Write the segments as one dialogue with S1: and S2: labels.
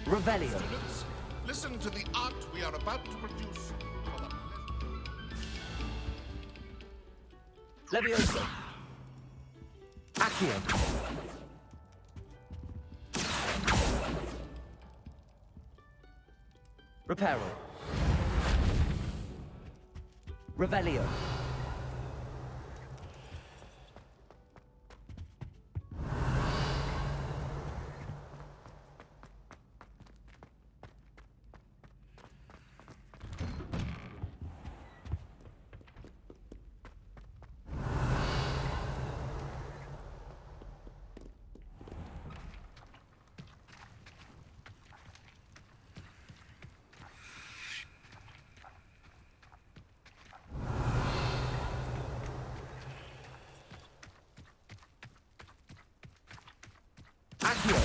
S1: Revelio.
S2: Students, listen to the art we are about to produce for the
S1: Levioso. Accio. Reparo. Revelio. Accio.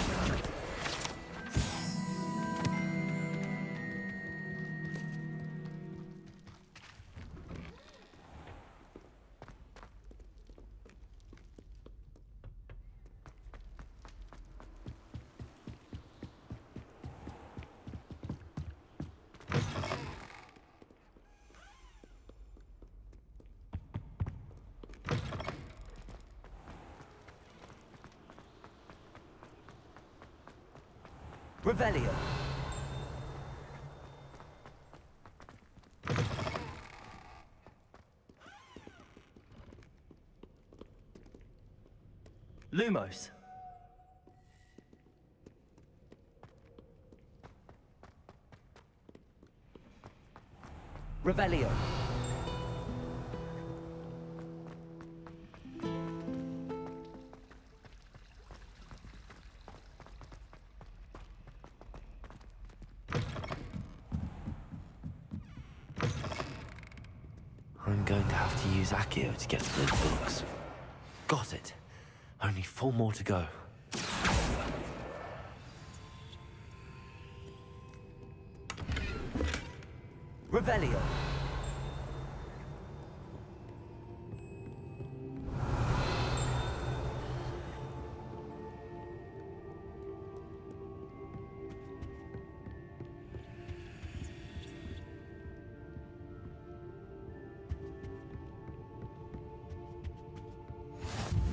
S1: Revelio. Lumos. Revelio.
S3: I'm going to have to use Accio to get to those books. Got it. Only 4 more to go.
S1: Revelio.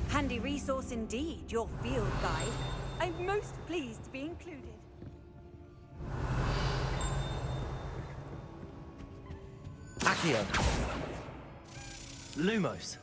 S4: Handy resource indeed, your field guide. I'm most pleased to be included.
S1: Accio. Lumos.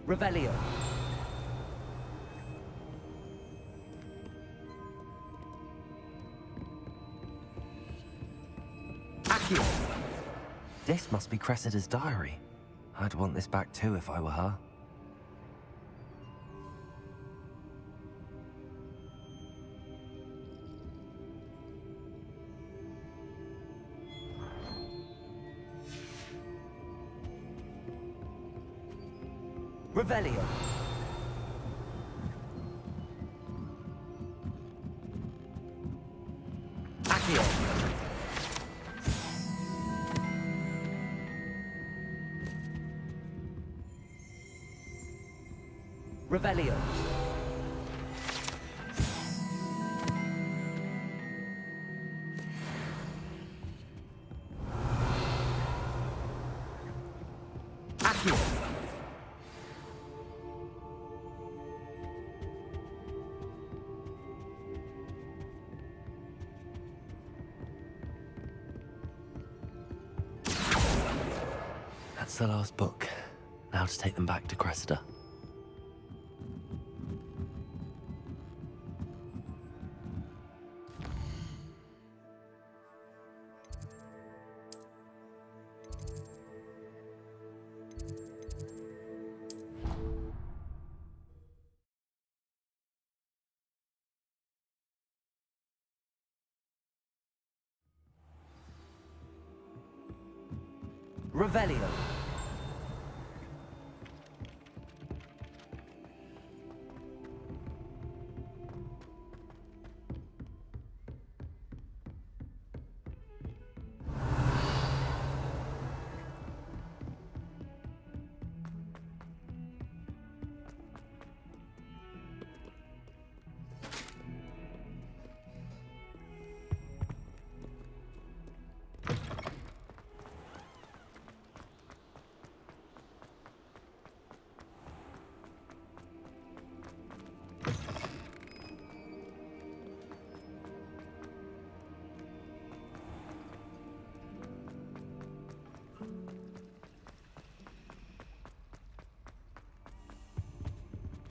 S1: Revelio. Accio.
S3: This must be Cressida's diary. I'd want this back too if I were her.
S1: Revelio. Accio. Revelio. Accio.
S3: That's the last book. Now to take them back to Cressida.
S1: Revelio.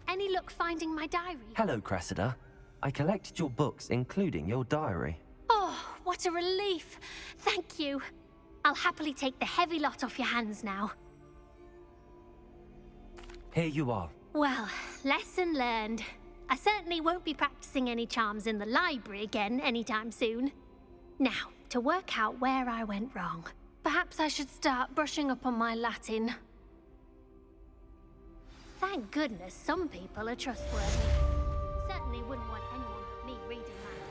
S5: Any luck finding my diary?
S3: Hello, Cressida. I collected your books, including your diary.
S5: Oh, what a relief. Thank you. I'll happily take the heavy lot off your hands now.
S3: Here you are.
S5: Well, lesson learned. I certainly won't be practicing any charms in the library again anytime soon. Now, to work out where I went wrong. Perhaps I should start brushing up on my Latin. Thank goodness some people are trustworthy. Certainly wouldn't want anyone but me reading Latin.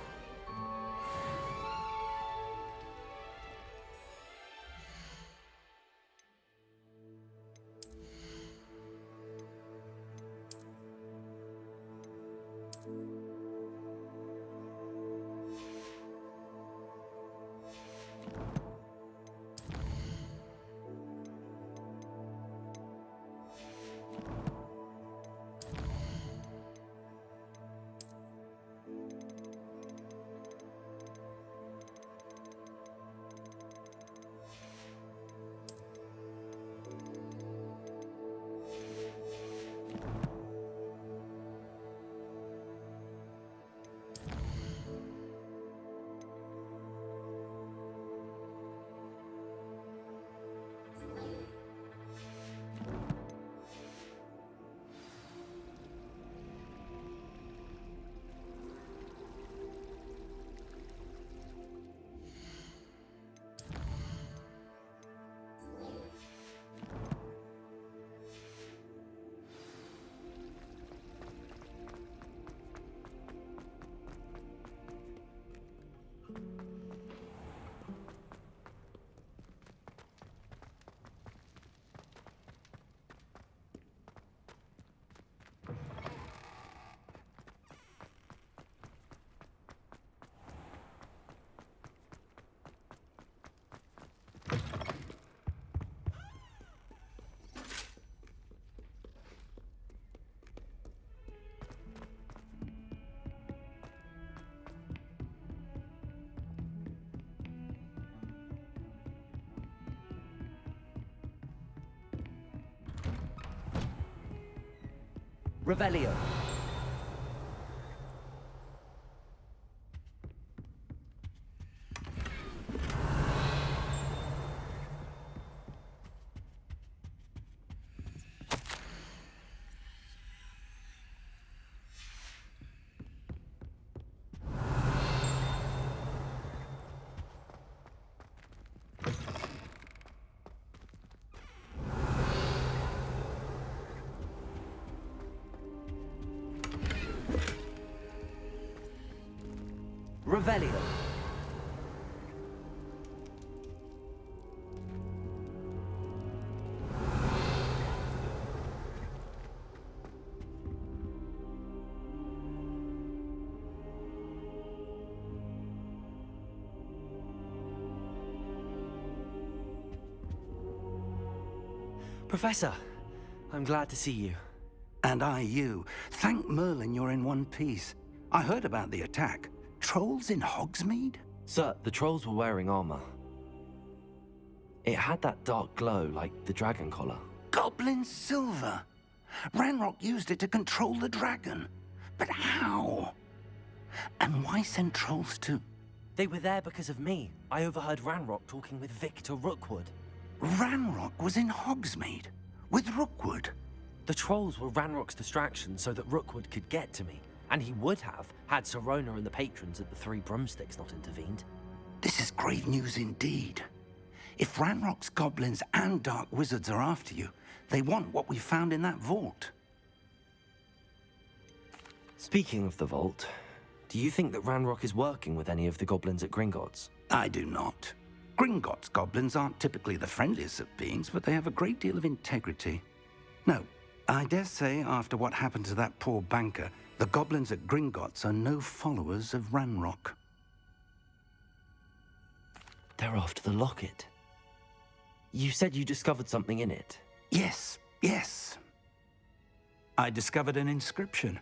S1: Revelio. Revelio.
S3: Professor, I'm glad to see you.
S6: And I you. Thank Merlin you're in one piece. I heard about the attack. Trolls in Hogsmeade?
S3: Sir, the trolls were wearing armor. It had that dark glow like the dragon collar.
S6: Goblin silver! Ranrock used it to control the dragon. But how? And why send trolls to...
S3: They were there because of me. I overheard Ranrock talking with Victor Rookwood.
S6: Ranrock was in Hogsmeade? With Rookwood?
S3: The trolls were Ranrock's distraction so that Rookwood could get to me. And he would have, had Sirona and the patrons at the Three Broomsticks not intervened.
S6: This is grave news indeed. If Ranrock's goblins and dark wizards are after you, they want what we found in that vault.
S3: Speaking of the vault, do you think that Ranrock is working with any of the goblins at Gringotts?
S6: I do not. Gringotts goblins aren't typically the friendliest of beings, but they have a great deal of integrity. No, I dare say after what happened to that poor banker, the goblins at Gringotts are no followers of Ranrock.
S3: They're after the locket. You said you discovered something in it.
S6: Yes. I discovered an inscription.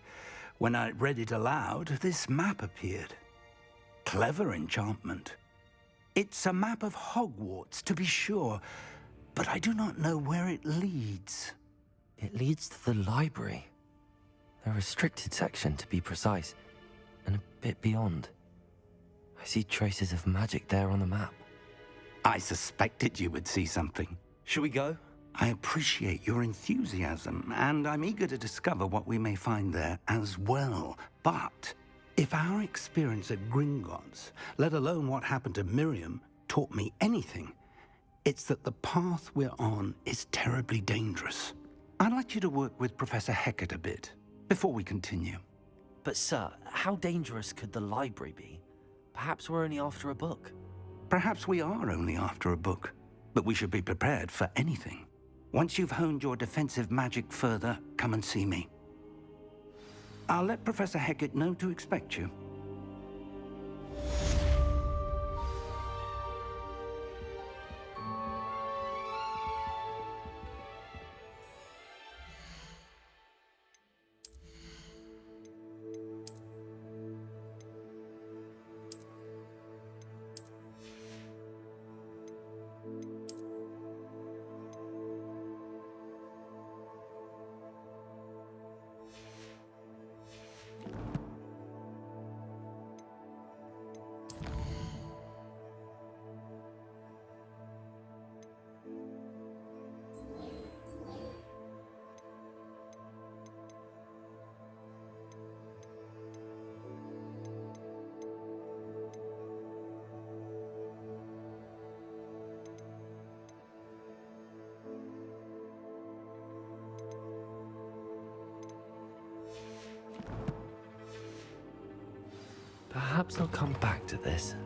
S6: When I read it aloud, this map appeared. Clever enchantment. It's a map of Hogwarts, to be sure, but I do not know where it leads.
S3: It leads to the library. A restricted section, to be precise, and a bit beyond. I see traces of magic there on the map.
S6: I suspected you would see something.
S3: Shall we go?
S6: I appreciate your enthusiasm, and I'm eager to discover what we may find there as well. But if our experience at Gringotts, let alone what happened to Miriam, taught me anything, it's that the path we're on is terribly dangerous. I'd like you to work with Professor Hecat a bit before we continue.
S3: But sir, how dangerous could the library be? Perhaps we're only after a book.
S6: Perhaps we are only after a book, but we should be prepared for anything. Once you've honed your defensive magic further, come and see me. I'll let Professor Hecat know to expect you.
S3: Perhaps I'll come back to this.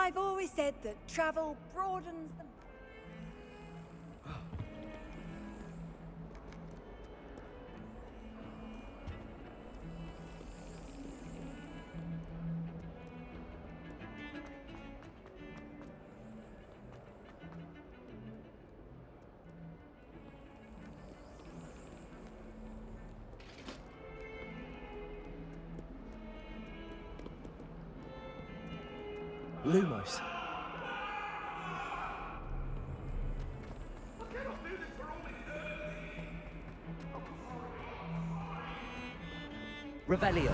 S4: I've always said that travel broadens the...
S3: Lumos.
S1: Revelio.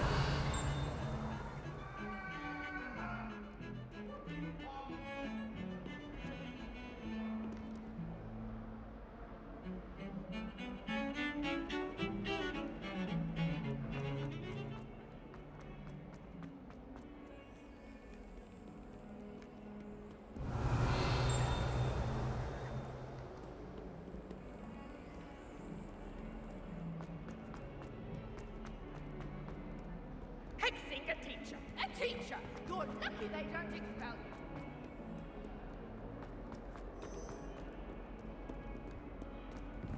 S7: Hexing a teacher! A teacher! You're lucky they don't expel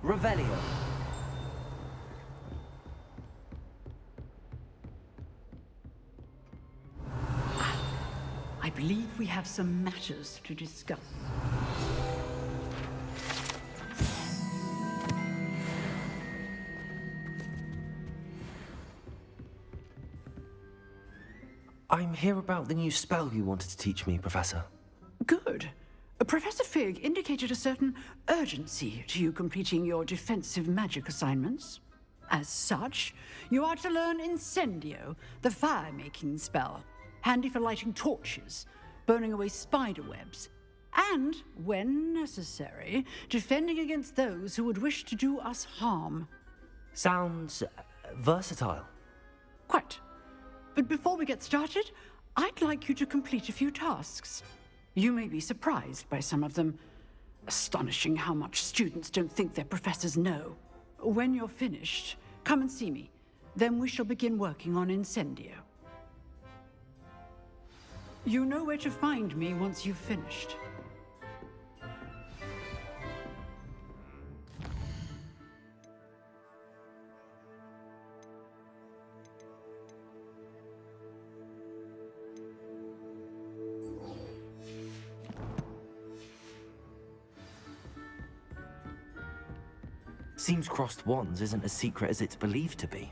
S7: you!
S1: Revelio.
S8: believe we have some matters to discuss.
S3: I'm here about the new spell you wanted to teach me, Professor.
S8: Good. Professor Fig indicated a certain urgency to you completing your defensive magic assignments. As such, you are to learn Incendio, the fire-making spell, handy for lighting torches, burning away spider webs, and, when necessary, defending against those who would wish to do us harm.
S3: Sounds versatile.
S8: Quite. But before we get started, I'd like you to complete a few tasks. You may be surprised by some of them. Astonishing how much students don't think their professors know. When you're finished, come and see me. Then we shall begin working on Incendio. You know where to find me once you've finished.
S3: Seems crossed wands isn't as secret as it's believed to be.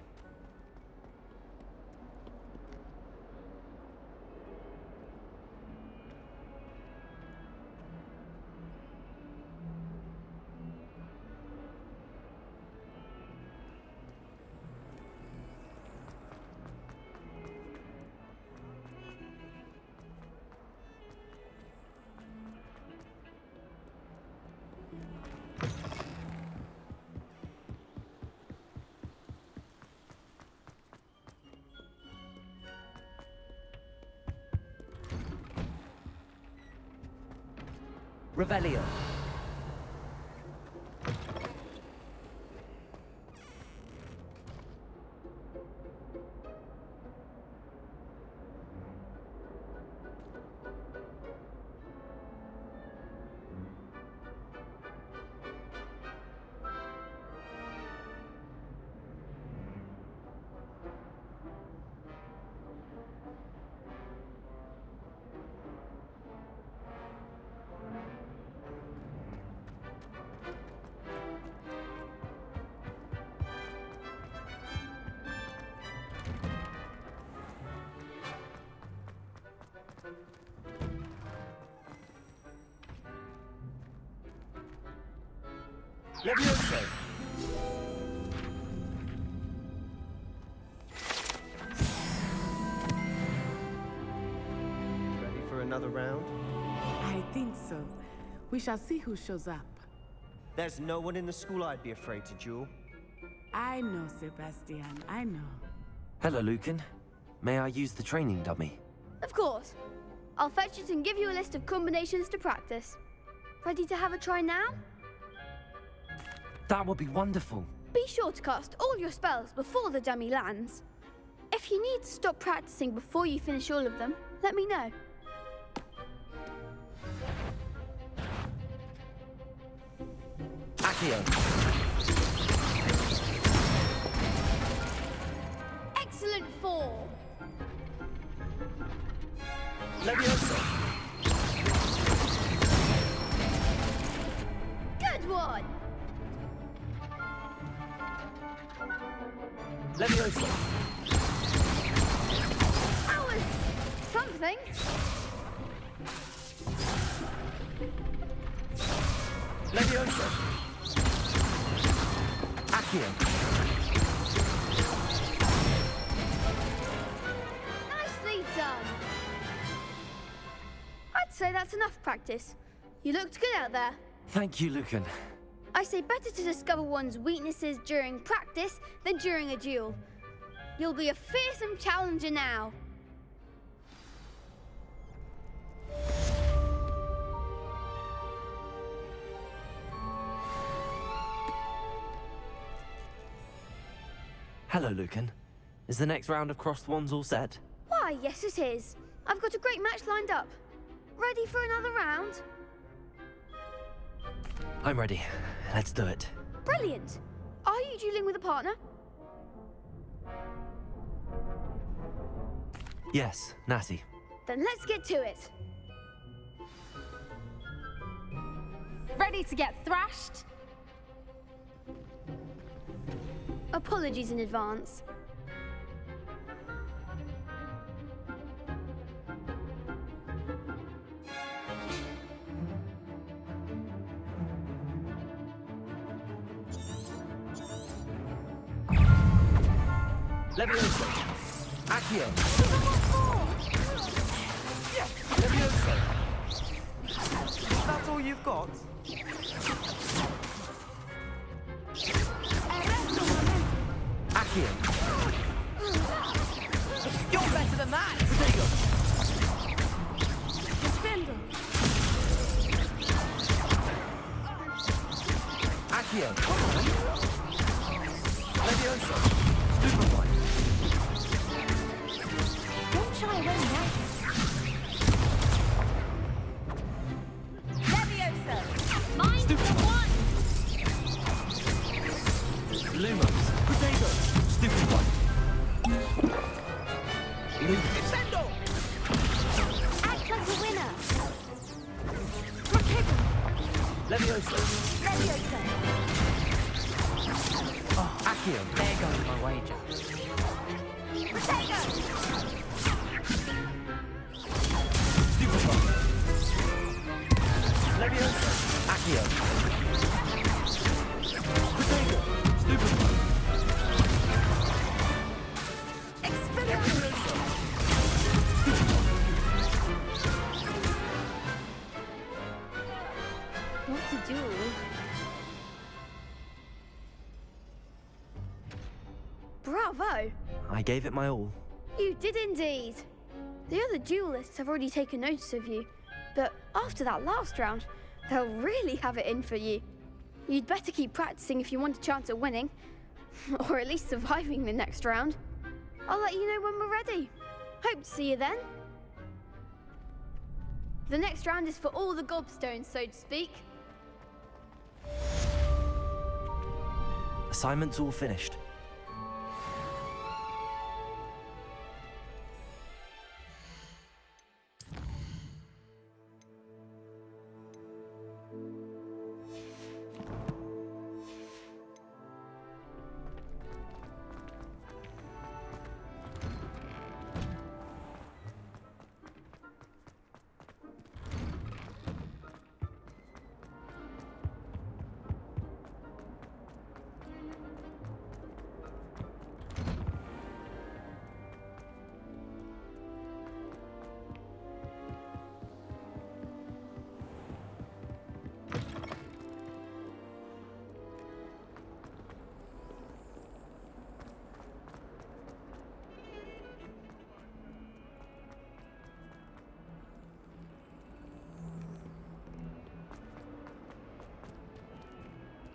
S1: Revelio. Levioso.
S9: Ready for another round?
S10: I think so. We shall see who shows up.
S9: There's no one in the school I'd be afraid to duel.
S10: I know, Sebastian. I know.
S3: Hello, Lucan. May I use the training dummy?
S11: Of course. I'll fetch it and give you a list of combinations to practice. Ready to have a try now?
S3: That would be wonderful.
S11: Be sure to cast all your spells before the dummy lands. If you need to stop practicing before you finish all of them, let me know.
S3: Accio.
S11: Excellent form!
S1: Levioso.
S11: Good one!
S1: Levioso.
S11: That was something.
S1: Levioso.
S3: Accio.
S11: Nicely done. I'd say that's enough practice. You looked good out there.
S3: Thank you, Lucan.
S11: I say better to discover one's weaknesses during practice than during a duel. You'll be a fearsome challenger now.
S3: Hello, Lucan. Is the next round of crossed wands all set?
S11: Why, yes it is. I've got a great match lined up. Ready for another round?
S3: I'm ready. Let's do it.
S11: Brilliant. Are you dueling with a partner?
S3: Yes, Natty.
S11: Then let's get to it.
S7: Ready to get thrashed?
S11: Apologies in advance.
S1: Levioso. Accio. Levioso.
S9: That's all you've got?
S1: Accio.
S7: You're better than that!
S1: Protego.
S7: Defender!
S1: Accio. Levioso. Stupefy.
S5: Don't shy away now.
S7: Levioso!
S5: Mind the one!
S1: Lumos. Protego. Stupefy. Lumos.
S2: Descendo!
S5: Act like a winner.
S1: Levioso.
S7: Levioso!
S1: Accio.
S12: There goes my wager.
S7: Protego!
S1: Stupefy. Levioso. Accio. Protego. Stupefy.
S7: Expelliarmus!
S11: What to do? Bravo!
S9: I gave it my all.
S11: You did indeed. The other duelists have already taken notice of you, but after that last round, they'll really have it in for you. You'd better keep practicing if you want a chance at winning, or at least surviving the next round. I'll let you know when we're ready. Hope to see you then. The next round is for all the gobstones, so to speak.
S9: Assignment's all finished.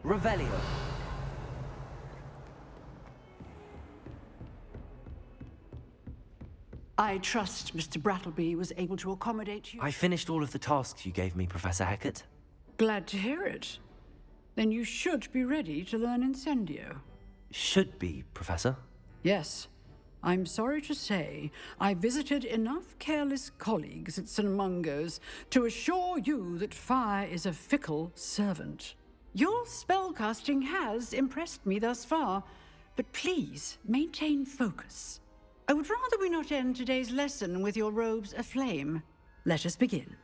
S9: Revelio.
S8: I trust Mr. Brattleby was able to accommodate you.
S3: I finished all of the tasks you gave me, Professor Hecat.
S8: Glad to hear it. Then you should be ready to learn Incendio.
S3: Should be, Professor.
S8: Yes. I'm sorry to say, I visited enough careless colleagues at St. Mungo's to assure you that fire is a fickle servant. Your spellcasting has impressed me thus far, but please maintain focus. I would rather we not end today's lesson with your robes aflame. Let us begin.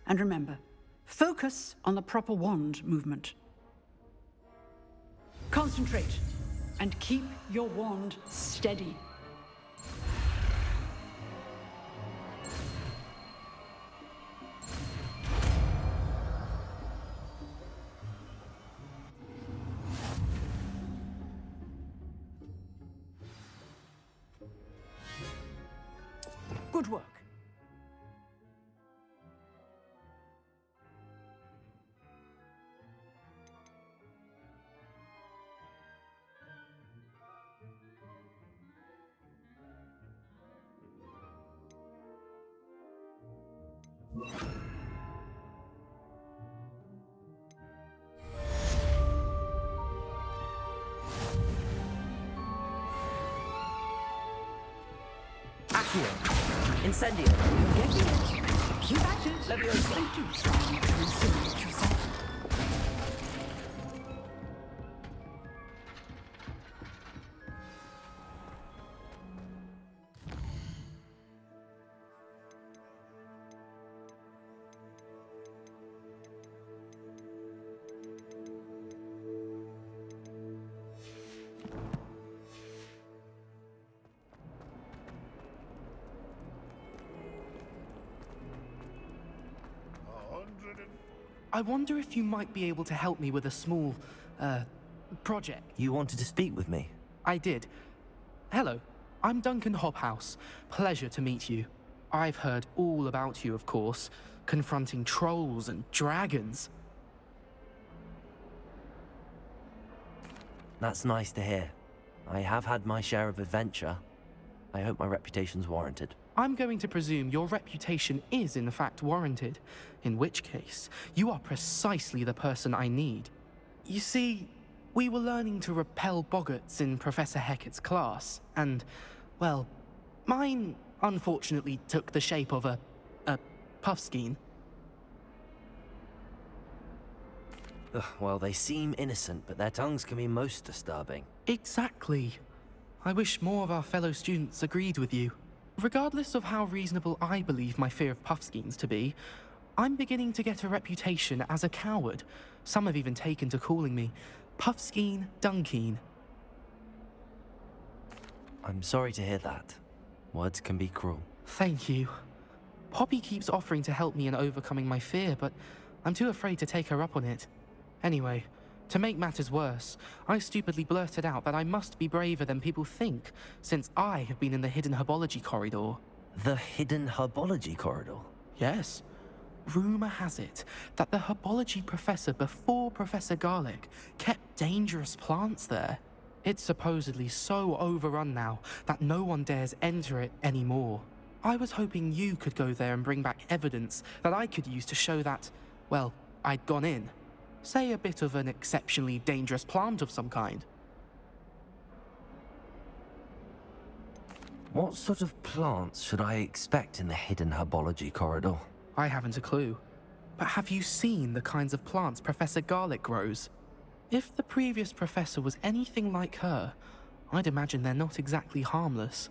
S8: And remember, focus on the proper wand movement. Concentrate and keep your wand steady. Good work.
S9: Incendio.
S8: You're getting it. Keep at it.
S1: Leviosa.
S8: And do try not to incinerate yourself.
S12: I wonder if you might be able to help me with a small, project.
S3: You wanted to speak with me?
S12: I did. Hello, I'm Duncan Hobhouse. Pleasure to meet you. I've heard all about you, of course, confronting trolls and dragons.
S3: That's nice to hear. I have had my share of adventure. I hope my reputation's warranted.
S12: I'm going to presume your reputation is in fact warranted, in which case, you are precisely the person I need. You see, we were learning to repel boggarts in Professor Hecat's class, and, well, mine unfortunately took the shape of a puffskein.
S3: Ugh, well, they seem innocent, but their tongues can be most disturbing.
S12: Exactly. I wish more of our fellow students agreed with you. Regardless of how reasonable I believe my fear of puffskeins to be, I'm beginning to get a reputation as a coward. Some have even taken to calling me Puffskein Dunkeen.
S3: I'm sorry to hear that. Words can be cruel.
S12: Thank you. Poppy keeps offering to help me in overcoming my fear, but I'm too afraid to take her up on it. Anyway, to make matters worse, I stupidly blurted out that I must be braver than people think, since I have been in the hidden herbology corridor.
S3: The hidden herbology corridor?
S12: Yes. Rumor has it that the herbology professor before Professor Garlic kept dangerous plants there. It's supposedly so overrun now that no one dares enter it anymore. I was hoping you could go there and bring back evidence that I could use to show that, well, I'd gone in. Say a bit of an exceptionally dangerous plant of some kind.
S3: What sort of plants should I expect in the hidden herbology corridor?
S12: I haven't a clue. But have you seen the kinds of plants Professor Garlic grows? If the previous professor was anything like her, I'd imagine they're not exactly harmless.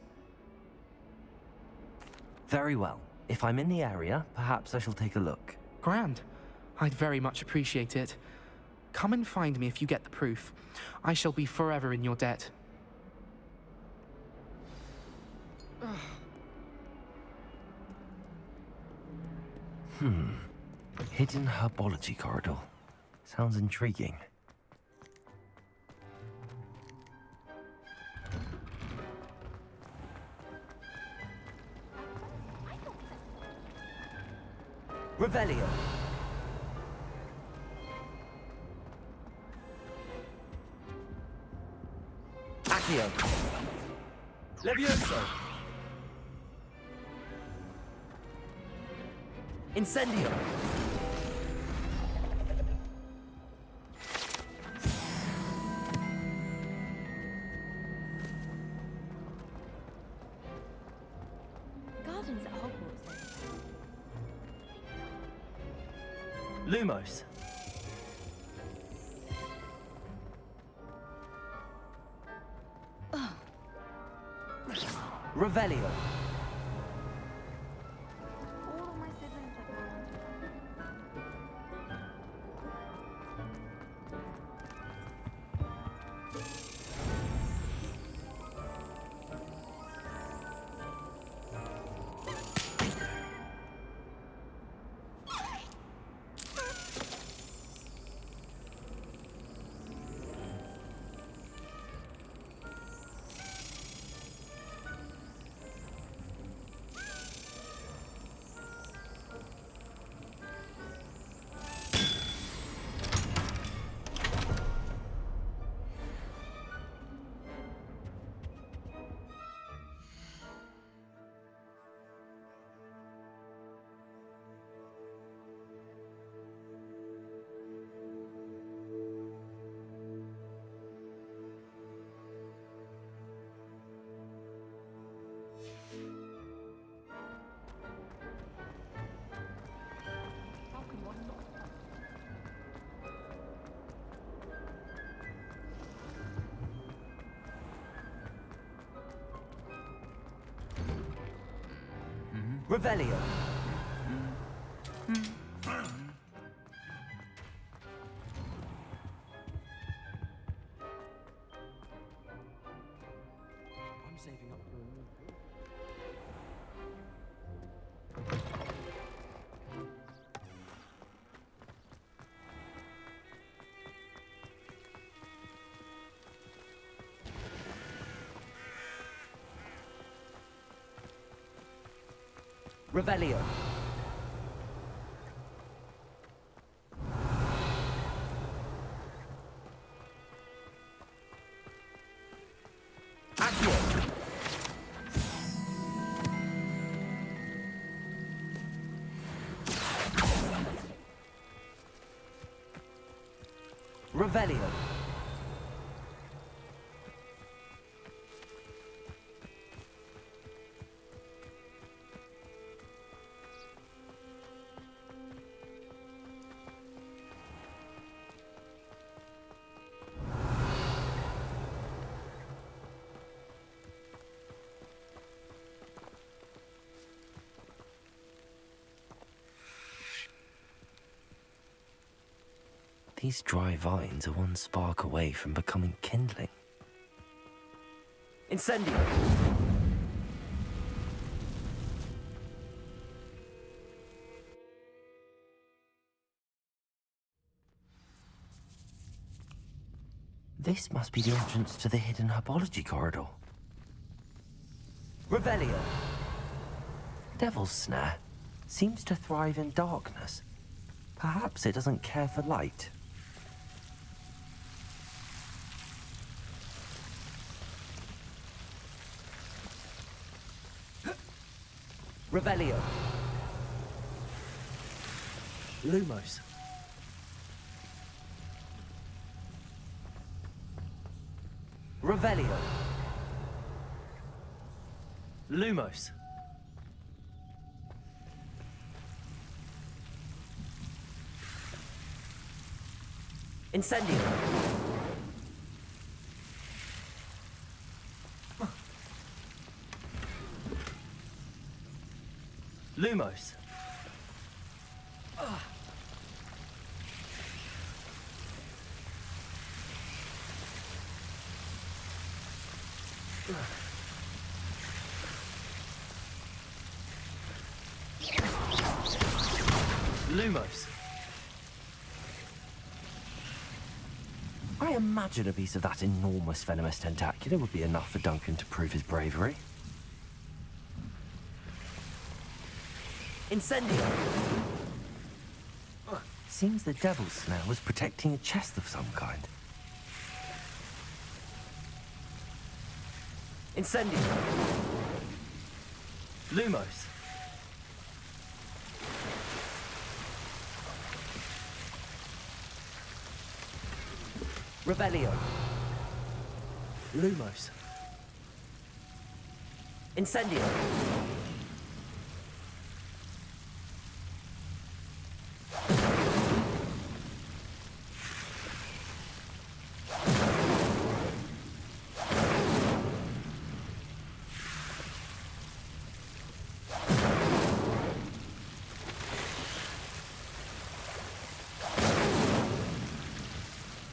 S3: Very well. If I'm in the area, perhaps I shall take a look.
S12: Grand. I'd very much appreciate it. Come and find me if you get the proof. I shall be forever in your debt.
S3: Hidden herbology corridor. Sounds intriguing. Revelio. Accio. Levioso. Incendio.
S7: Gardens at Hogwarts.
S3: Lumos. Revelio.
S7: All of my siblings have gone.
S3: Revelio.
S1: I'm saving up for a move.
S3: Revelio. Accio. Revelio. These dry vines are one spark away from becoming kindling. Incendio! This must be the entrance to the hidden herbology corridor. Revelio. Devil's Snare seems to thrive in darkness. Perhaps it doesn't care for light. Revelio. Lumos. Revelio. Lumos. Incendio. Lumos. Lumos. I imagine a piece of that enormous venomous tentacular would be enough for Duncan to prove his bravery. Incendio! Seems the Devil's Snare was protecting a chest of some kind. Incendio! Lumos! Revelio! Lumos! Incendio!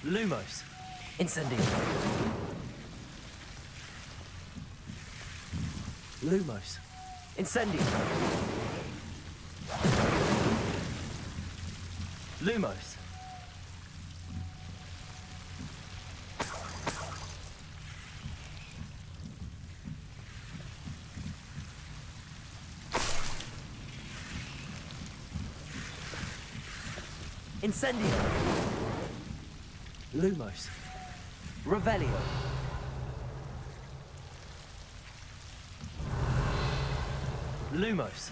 S3: Lumos. Incendio. Lumos. Incendio. Lumos. Incendio. Lumos. Revelio. Lumos.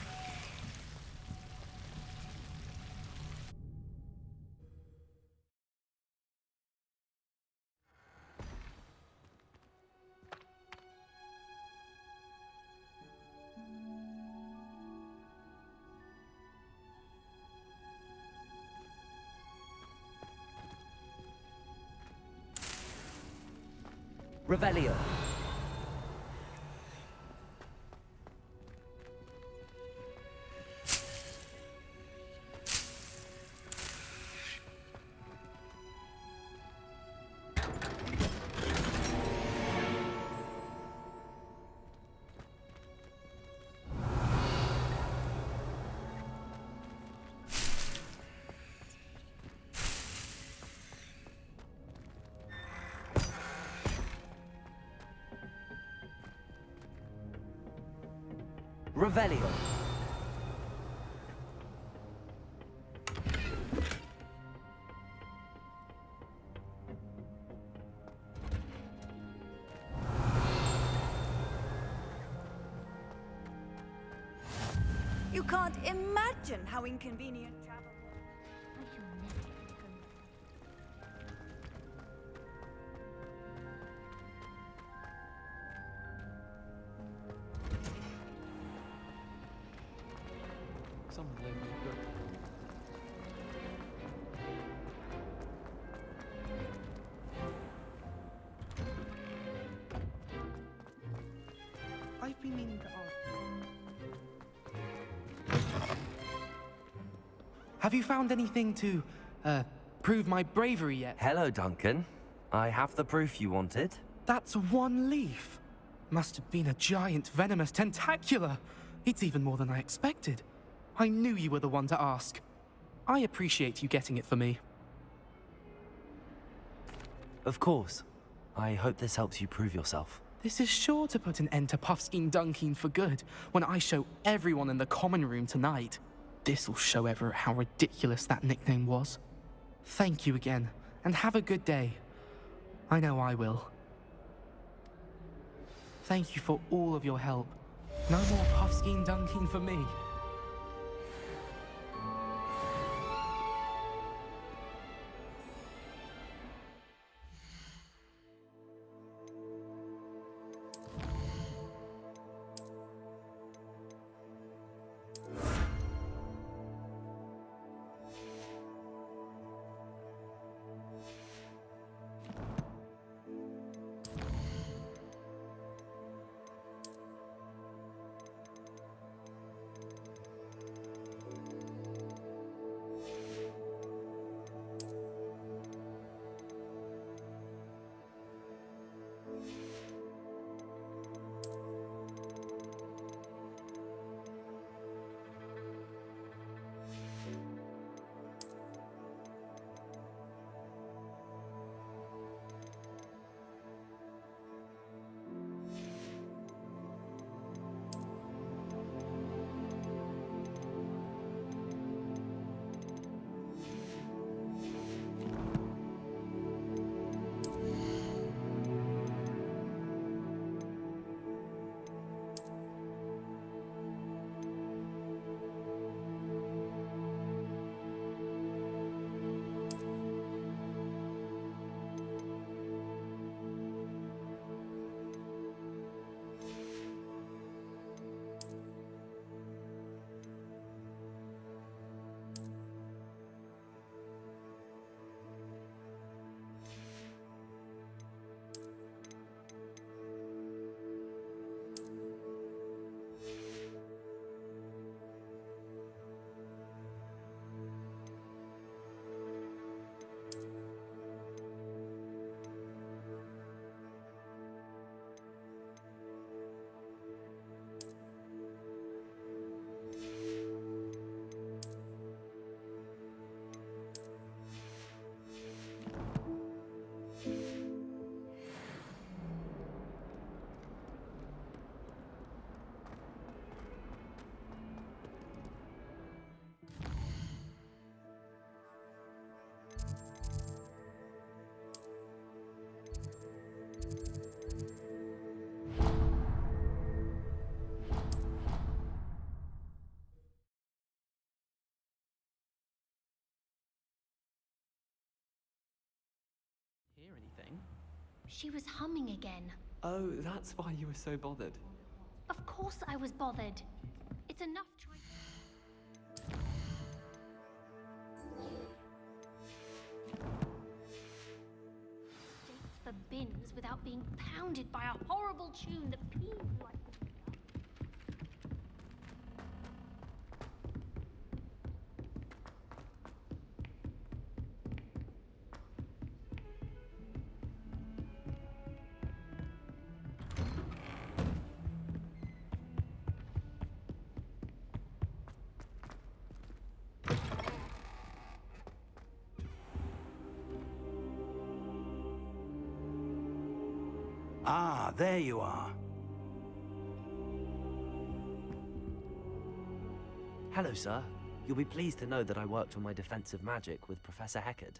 S3: Revelio. Revelio.
S4: can't imagine how inconvenient travel was.
S5: I shall never get home.
S1: Someone lent me a book.
S12: I've been meaning to ask. Have you found anything to, prove my bravery yet?
S3: Hello, Duncan. I have the proof you wanted.
S12: That's one leaf. Must have been a giant venomous tentacula. It's even more than I expected. I knew you were the one to ask. I appreciate you getting it for me.
S3: Of course. I hope this helps you prove yourself.
S12: This is sure to put an end to Puffskein Dunkeen for good when I show everyone in the common room tonight. This'll show Everett how ridiculous that nickname was. Thank you again, and have a good day. I know I will. Thank you for all of your help. No more Puffskein Dunkeen for me.
S1: Hear anything?
S5: She was humming again.
S1: Oh, that's why you were so bothered.
S5: Of course I was bothered. It's enough trying. Dates for bins without being pounded by a horrible tune that peens like.
S6: Ah, there you are.
S3: Hello, sir. You'll be pleased to know that I worked on my defensive magic with Professor Heckard.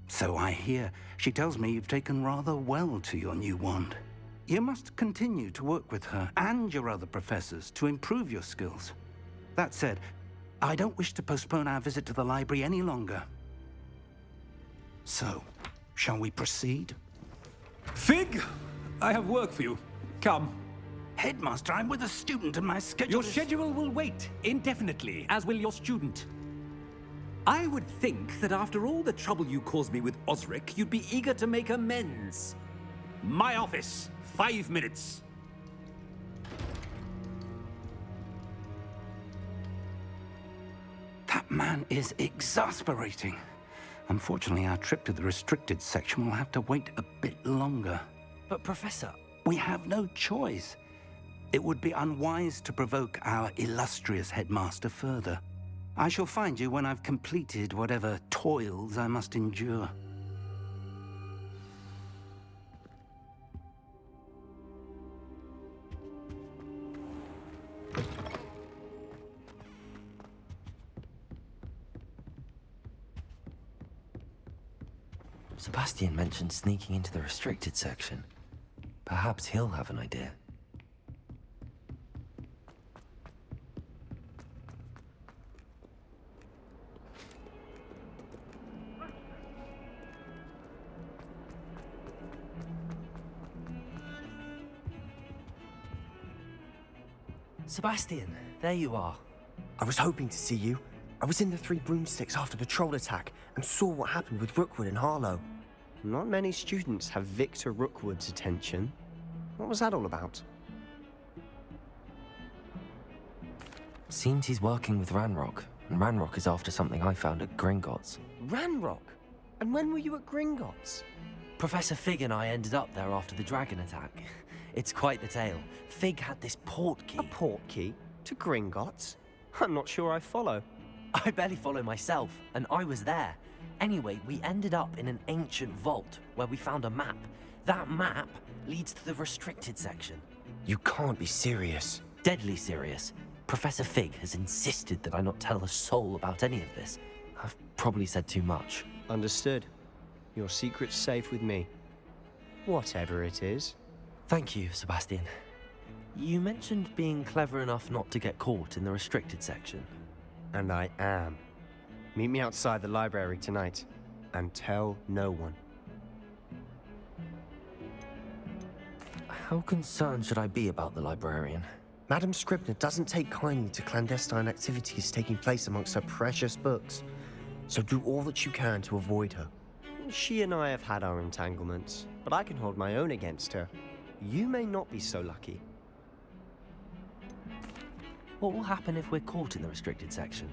S6: So I hear. She tells me you've taken rather well to your new wand. You must continue to work with her and your other professors to improve your skills. That said, I don't wish to postpone our visit to the library any longer. So, shall we proceed?
S13: Fig, I have work for you. Come.
S6: Headmaster, I'm with a student and my schedule
S13: Your schedule will wait indefinitely, as will your student. I would think that after all the trouble you caused me with Osric, you'd be eager to make amends. My office, 5 minutes.
S6: That man is exasperating. Unfortunately, our trip to the restricted section will have to wait a bit longer.
S3: But Professor...
S6: We have no choice. It would be unwise to provoke our illustrious headmaster further. I shall find you when I've completed whatever toils I must endure.
S3: Sebastian mentioned sneaking into the restricted section. Perhaps he'll have an idea. Sebastian, there you are.
S9: I was hoping to see you. I was in the Three Broomsticks after the troll attack and saw what happened with Rookwood and Harlow. Not many students have Victor Rookwood's attention. What was that all about?
S3: Seems he's working with Ranrock, and Ranrock is after something I found at Gringotts.
S9: Ranrock? And when were you at Gringotts?
S3: Professor Fig and I ended up there after the dragon attack. It's quite the tale. Fig had this port key.
S9: A port key? To Gringotts? I'm not sure I follow.
S3: I barely follow myself, and I was there. Anyway, we ended up in an ancient vault where we found a map. That map leads to the restricted section.
S9: You can't be serious.
S3: Deadly serious. Professor Fig has insisted that I not tell a soul about any of this. I've probably said too much.
S9: Understood. Your secret's safe with me. Whatever it is.
S3: Thank you, Sebastian. You mentioned being clever enough not to get caught in the restricted section.
S9: And I am. Meet me outside the library tonight, and tell no one.
S3: How concerned should I be about the librarian?
S9: Madam Scribner doesn't take kindly to clandestine activities taking place amongst her precious books, so do all that you can to avoid her. She and I have had our entanglements, but I can hold my own against her. You may not be so lucky.
S3: What will happen if we're caught in the restricted section?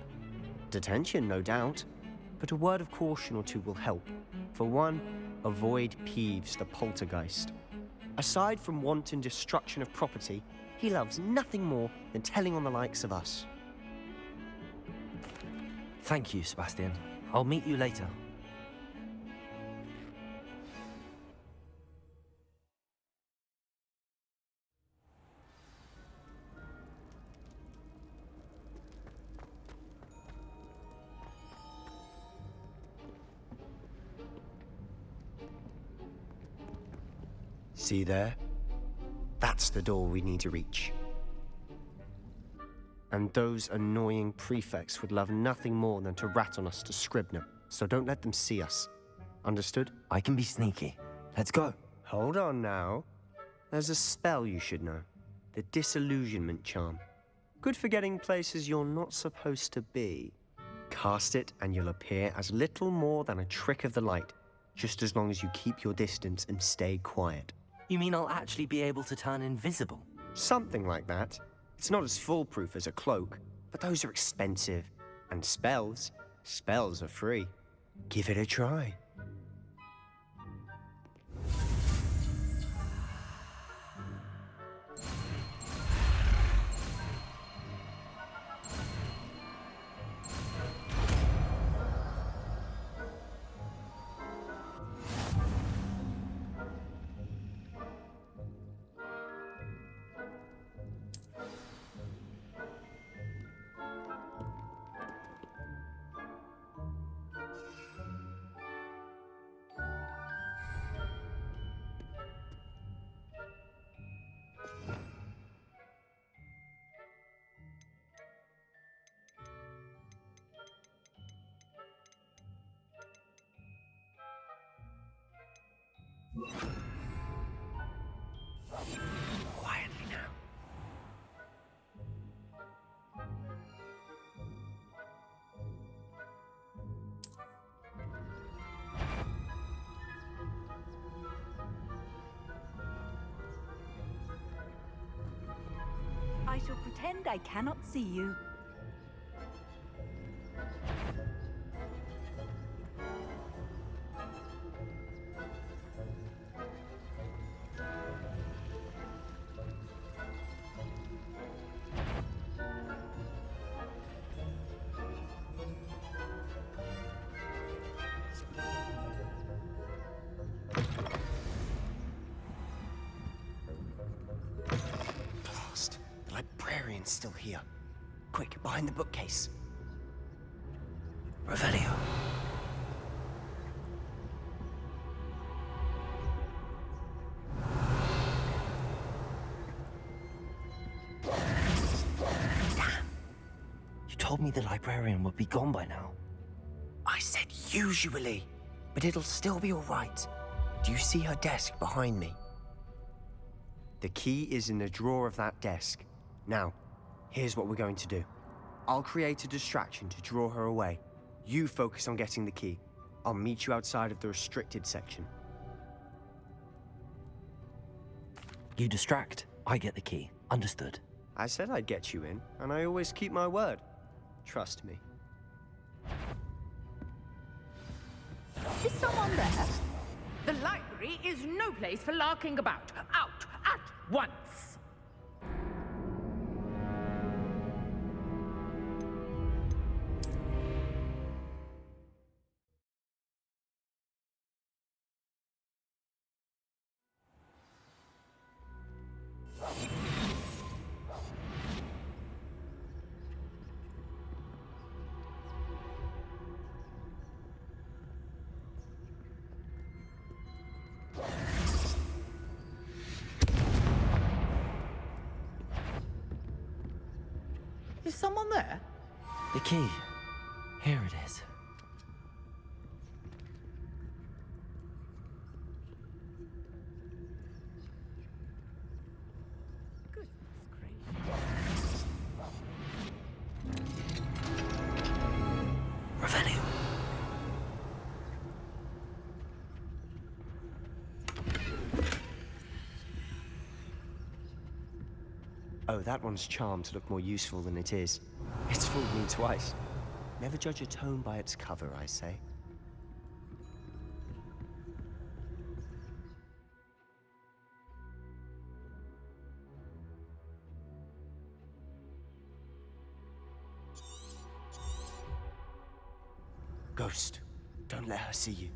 S9: Detention, no doubt, but a word of caution or two will help. For one, avoid Peeves, the poltergeist. Aside from wanton destruction of property, he loves nothing more than telling on the likes of us.
S3: Thank you, Sebastian. I'll meet you later.
S9: See there? That's the door we need to reach. And those annoying prefects would love nothing more than to rat on us to Scribner, so don't let them see us. Understood?
S3: I can be sneaky. Let's go.
S9: Hold on now. There's a spell you should know. The Disillusionment Charm. Good for getting places you're not supposed to be. Cast it and you'll appear as little more than a trick of the light, just as long as you keep your distance and stay quiet.
S3: You mean I'll actually be able to turn invisible?
S9: Something like that. It's not as foolproof as a cloak, but those are expensive. And spells are free. Give it a try.
S3: Quietly now.
S4: I shall pretend I cannot see you.
S9: Blast. The librarian's still here. Quick, behind the bookcase.
S3: Revelio. You told me the librarian would be gone by now.
S9: I said usually, but it'll still be all right. Do you see her desk behind me? The key is in the drawer of that desk. Now, here's what we're going to do. I'll create a distraction to draw her away. You focus on getting the key. I'll meet you outside of the restricted section.
S3: You distract, I get the key. Understood.
S9: I said I'd get you in, and I always keep my word. Trust me.
S7: Is someone there? The library is no place for larking about. Out at once! Is someone there?
S3: The key. Here it is. Revelio.
S9: Oh, that one's charmed to look more useful than it is. It's fooled me twice. Never judge a tome by its cover, I say. Ghost, don't let her see you.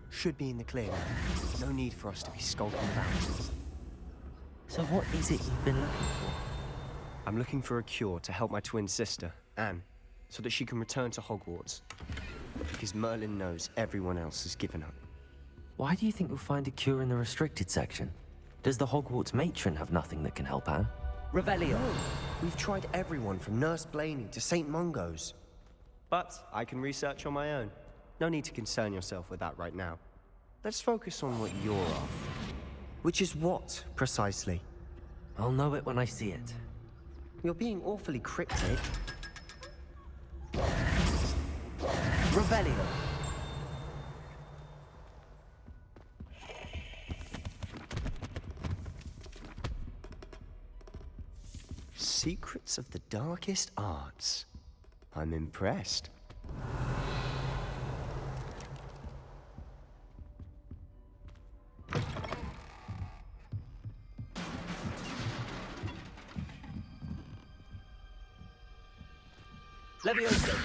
S9: Should be in the clear now. No need for us to be skulking about.
S3: So what is it you've been looking for?
S9: I'm looking for a cure to help my twin sister, Anne, so that she can return to Hogwarts. Because Merlin knows everyone else has given up.
S3: Why do you think you'll find a cure in the restricted section? Does the Hogwarts matron have nothing that can help Anne?
S9: Revelio! We've tried everyone from Nurse Blaney to St. Mungo's. But I can research on my own. No need to concern yourself with that right now. Let's focus on what you're after. Which is what, precisely?
S3: I'll know it when I see it.
S9: You're being awfully cryptic. Revelio! Secrets of the darkest arts. I'm impressed.
S3: Levioso!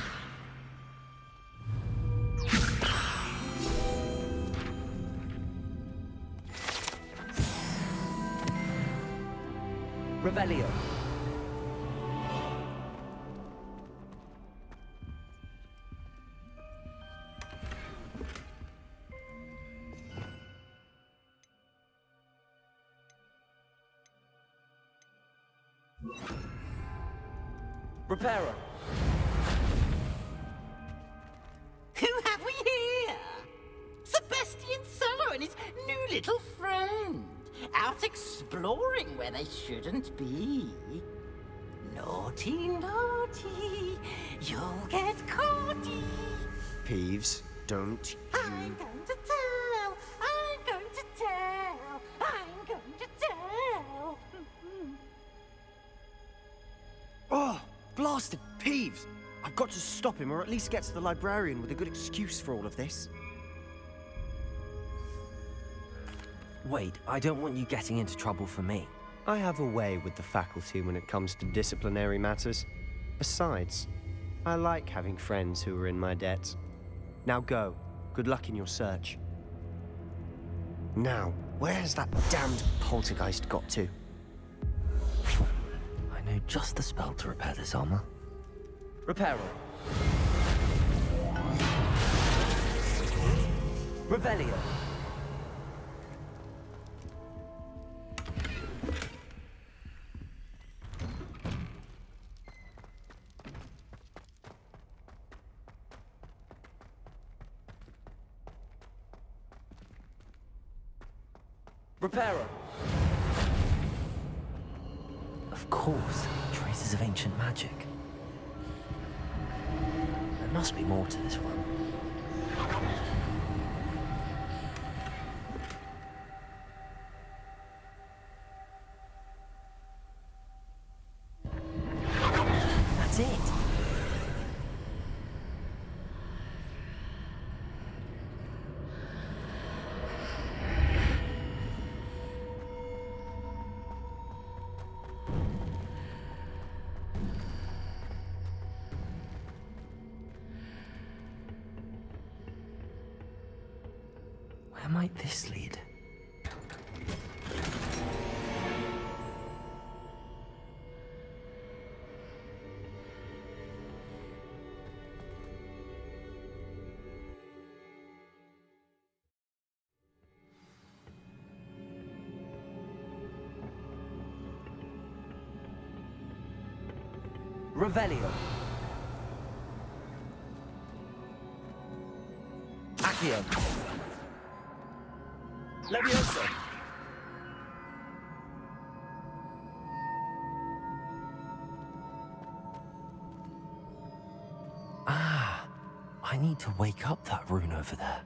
S3: Revelio! Reparo!
S14: Who have we here? Sebastian Solo and his new little friend. Out exploring where they shouldn't be. Naughty, naughty. You'll get caughty.
S9: Peeves, don't
S14: I'm going to tell. I'm going to tell. I'm going to tell.
S9: Oh, blasted Peeves! I've got to stop him, or at least get to the librarian with a good excuse for all of this.
S3: Wait, I don't want you getting into trouble for me.
S9: I have a way with the faculty when it comes to disciplinary matters. Besides, I like having friends who are in my debt. Now go. Good luck in your search. Now, where's that damned poltergeist got to?
S3: I know just the spell to repair this armor. Reparo. Revelio. Reparo. Of course, traces of ancient magic. There must be more to this one. That's it. Where might this lead? Revelio. Accio. Levioso. Ah, I need to wake up that rune over there.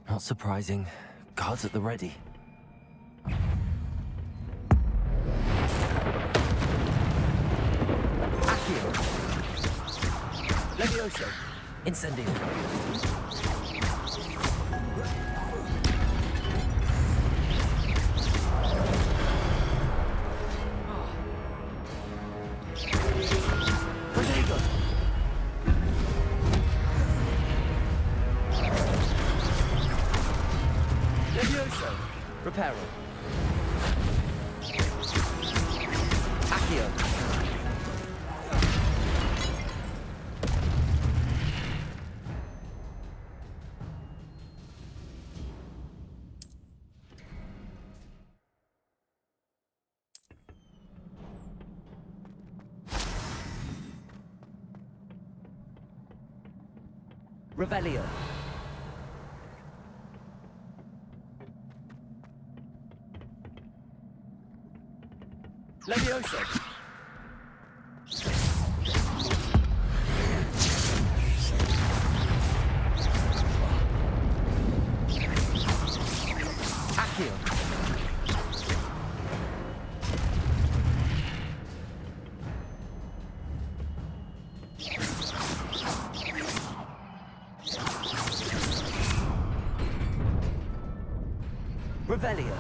S3: Not surprising. Guards at the ready. Accio. Levioso. Incendio. Protego. Levioso. Reparo. Accio. Revelio. Levioso. Accio. Revelio.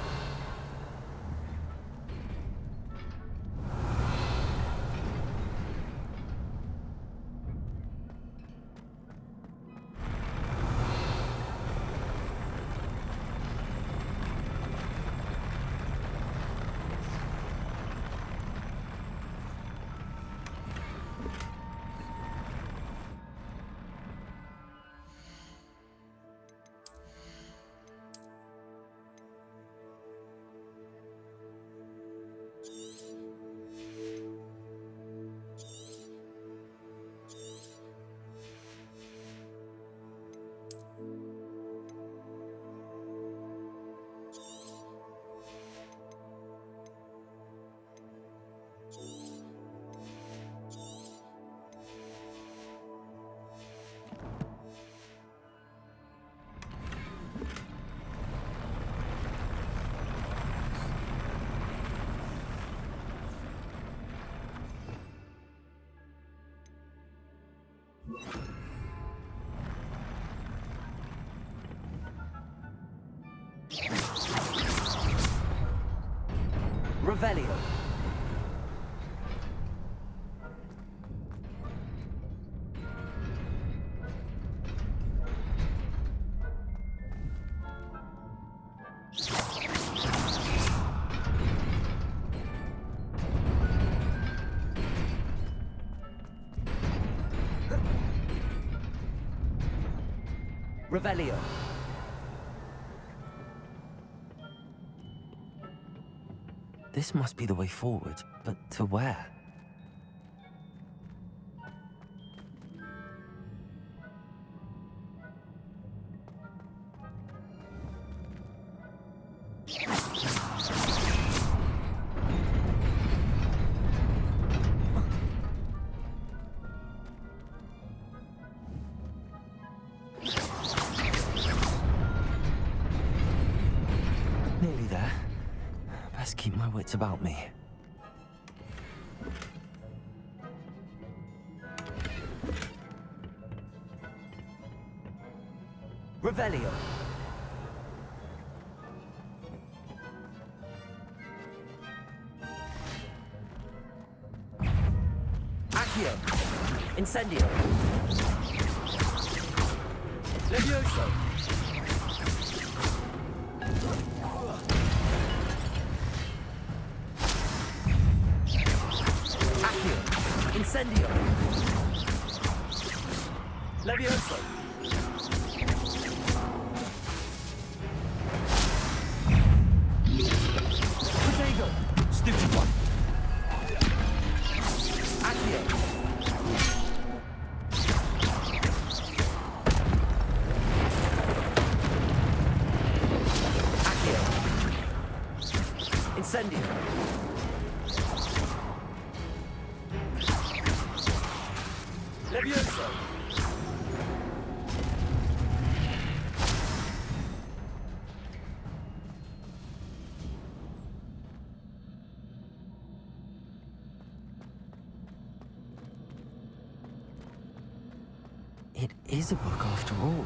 S3: Revelio. Revelio. This must be the way forward, but to where? Nearly there. Best keep my wits about me. Revelio. Accio. Incendio. Levioso. Incendio! Levioso! Potato! Stupid one! Accio! Accio! Incendio! Levioso! It is a book after all.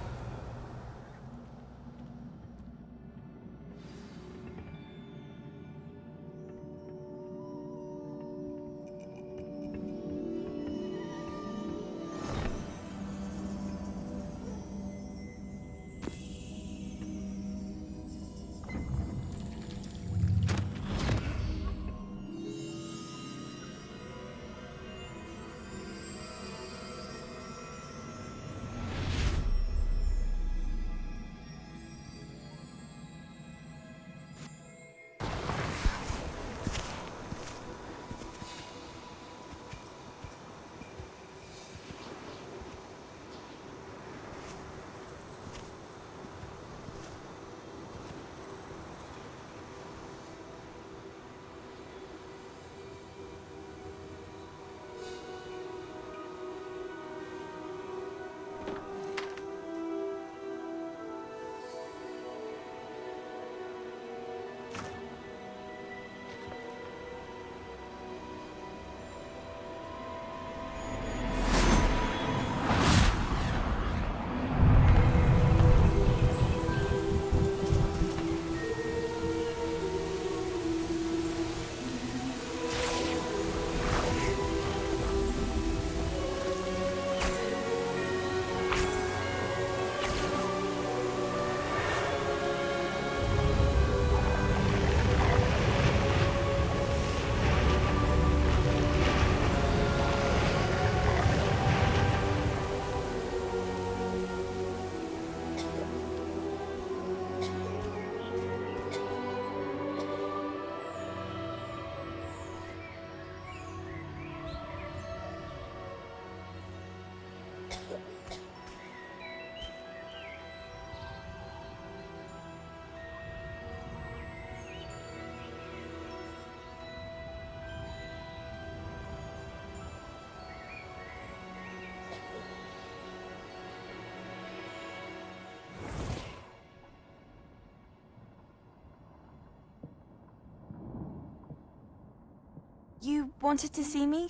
S15: You wanted to see me?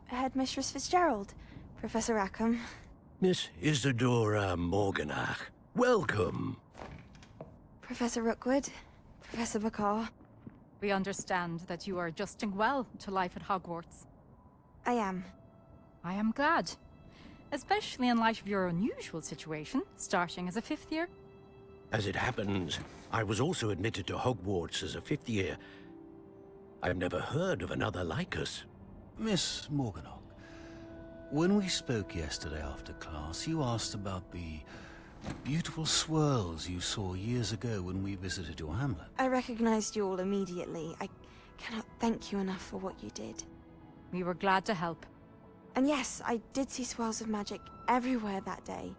S15: Headmistress Fitzgerald, Professor Rackham.
S16: Miss Isadora Morganach, welcome.
S15: Professor Rookwood, Professor Bakar.
S17: We understand that you are adjusting well to life at Hogwarts.
S15: I am.
S17: I am glad. Especially in light of your unusual situation, starting as a 5th year.
S16: As it happens, I was also admitted to Hogwarts as a 5th year. I've never heard of another like us.
S18: Miss Morganach, when we spoke yesterday after class, you asked about the beautiful swirls you saw years ago when we visited your hamlet.
S15: I recognized you all immediately. I cannot thank you enough for what you did.
S17: We were glad to help.
S15: And yes, I did see swirls of magic everywhere that day.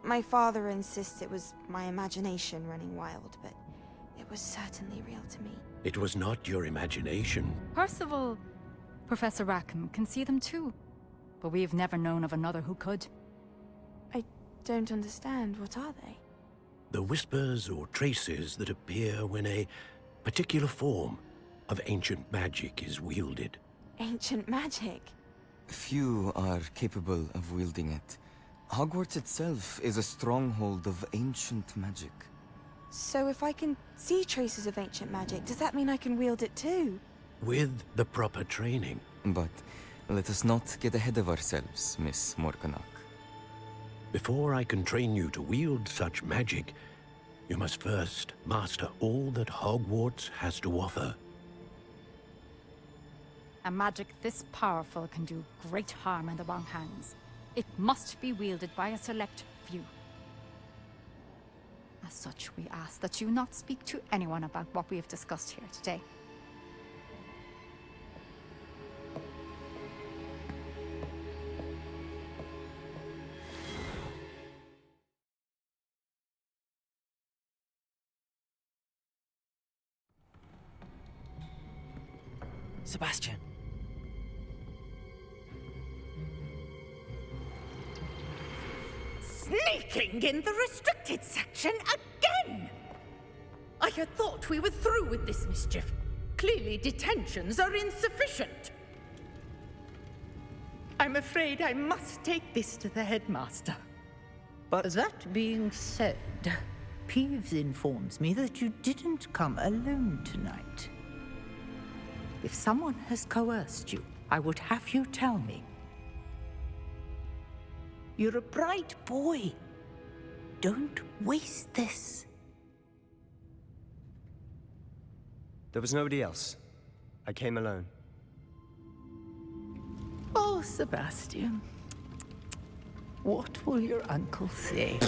S15: My father insists it was my imagination running wild, but it was certainly real to me.
S16: It was not your imagination.
S17: Percival, Professor Rackham can see them too. But we've never known of another who could.
S15: I don't understand. What are they?
S16: The whispers or traces that appear when a particular form of ancient magic is wielded.
S15: Ancient magic?
S3: Few are capable of wielding it. Hogwarts itself is a stronghold of ancient magic.
S15: So if I can see traces of ancient magic, does that mean I can wield it too?
S16: With the proper training.
S3: But let us not get ahead of ourselves, Miss Morganach.
S16: Before I can train you to wield such magic, you must first master all that Hogwarts has to offer.
S17: A magic this powerful can do great harm in the wrong hands. It must be wielded by a select few. As such, we ask that you not speak to anyone about what we have discussed here today.
S3: Sebastian.
S7: Sneaking in the restricted section again! I had thought we were through with this mischief. Clearly detentions are insufficient. I'm afraid I must take this to the headmaster.
S19: But that being said, Peeves informs me that you didn't come alone tonight. If someone has coerced you, I would have you tell me. You're a bright boy. Don't waste this.
S9: There was nobody else. I came alone.
S19: Oh, Sebastian. What will your uncle say?